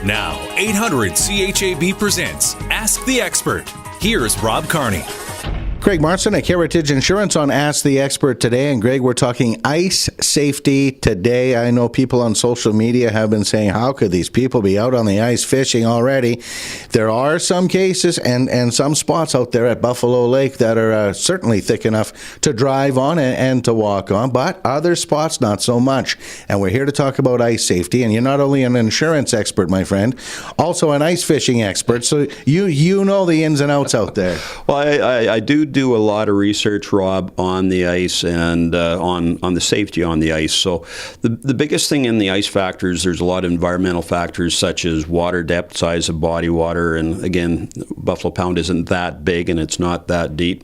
Now, 800 CHAB presents Ask the Expert. Here's Rob Carney. Greg Marcyniuk, Heritage Insurance on Ask the Expert today. And Greg, we're talking ice safety today. I know people on social media have been saying, how could these people be out on the ice fishing already? There are some cases and some spots out there at Buffalo Lake that are certainly thick enough to drive on and to walk on, but other spots not so much. And we're here to talk about ice safety. And you're not only an insurance expert, my friend, also an ice fishing expert. So you know the ins and outs out there. Well, I do a lot of research, Rob, on the ice and on the safety on the ice. So the biggest thing in the ice factors, there's a lot of environmental factors such as water depth, size of body water, and again, Buffalo Pound isn't that big and it's not that deep.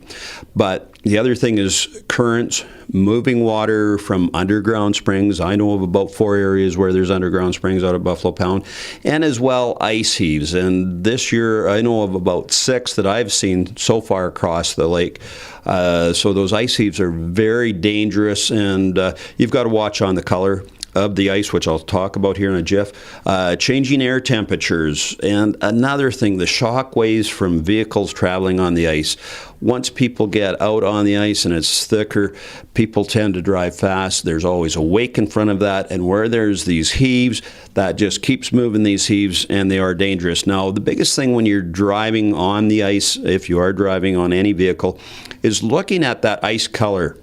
But the other thing is currents, moving water from underground springs. I know of about 4 areas where there's underground springs out at Buffalo Pound, and as well ice heaves. And this year I know of about 6 that I've seen so far across the lake. So those ice heaves are very dangerous, and you've got to watch on the color of the ice, which I'll talk about here in a jiff, changing air temperatures, and another thing, the shockwaves from vehicles traveling on the ice. Once people get out on the ice and it's thicker, people tend to drive fast. There's always a wake in front of that, and where there's these heaves, that just keeps moving these heaves, and they are dangerous. Now, the biggest thing when you're driving on the ice, if you are driving on any vehicle, is looking at that ice color.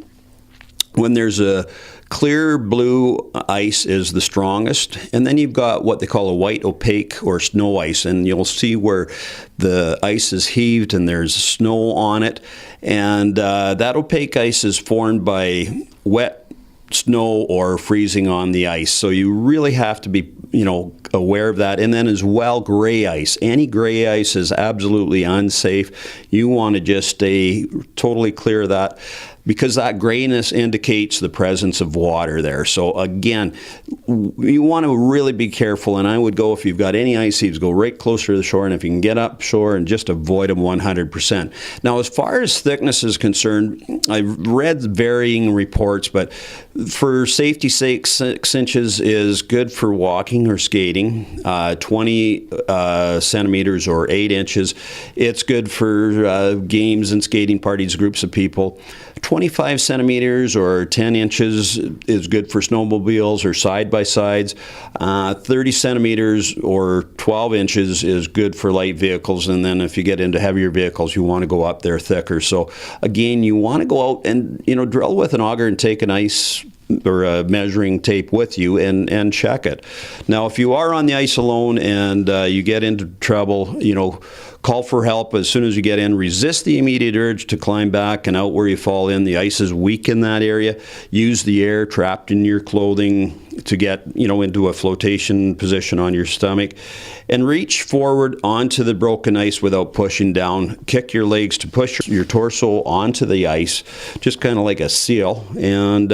When there's a clear blue ice is the strongest, and then you've got what they call a white opaque or snow ice, and you'll see where the ice is heaved and there's snow on it, and that opaque ice is formed by wet snow or freezing on the ice. So you really have to be, aware of that. And then as well, gray ice. Any gray ice is absolutely unsafe. You want to just stay totally clear of that, because that grayness indicates the presence of water there. So again, you want to really be careful, and I would go, if you've got any ice heaves, go right closer to the shore, and if you can get up shore, and just avoid them 100%. Now, as far as thickness is concerned, I've read varying reports, but for safety's sake, 6 inches is good for walking or skating. 20 centimeters or 8 inches, it's good for games and skating parties, groups of people. 25 centimeters or 10 inches is good for snowmobiles or side-by-sides. 30 centimeters or 12 inches is good for light vehicles, and then if you get into heavier vehicles, you want to go up there thicker. So again, you want to go out and drill with an auger and take an ice or a measuring tape with you and check it. Now, if you are on the ice alone and you get into trouble, call for help as soon as you get in. Resist the immediate urge to climb back and out where you fall in. The ice is weak in that area. Use the air trapped in your clothing to get, into a flotation position on your stomach. And reach forward onto the broken ice without pushing down. Kick your legs to push your torso onto the ice, just kind of like a seal. And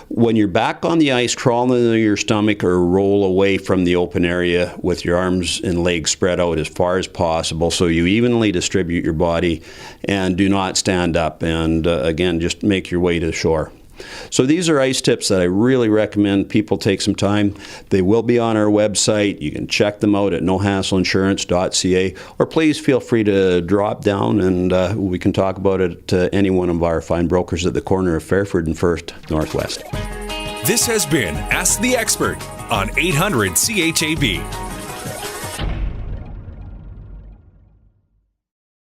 when you're back on the ice, crawl into your stomach or roll away from the open area with your arms and legs spread out as far as possible, so you evenly distribute your body and do not stand up. And again, just make your way to the shore. So these are ice tips that I really recommend people take some time. They will be on our website. You can check them out at nohassleiinsurance.ca, or please feel free to drop down and we can talk about it to any one of our fine brokers at the corner of Fairford and First Northwest. This has been Ask the Expert on 800 CHAB.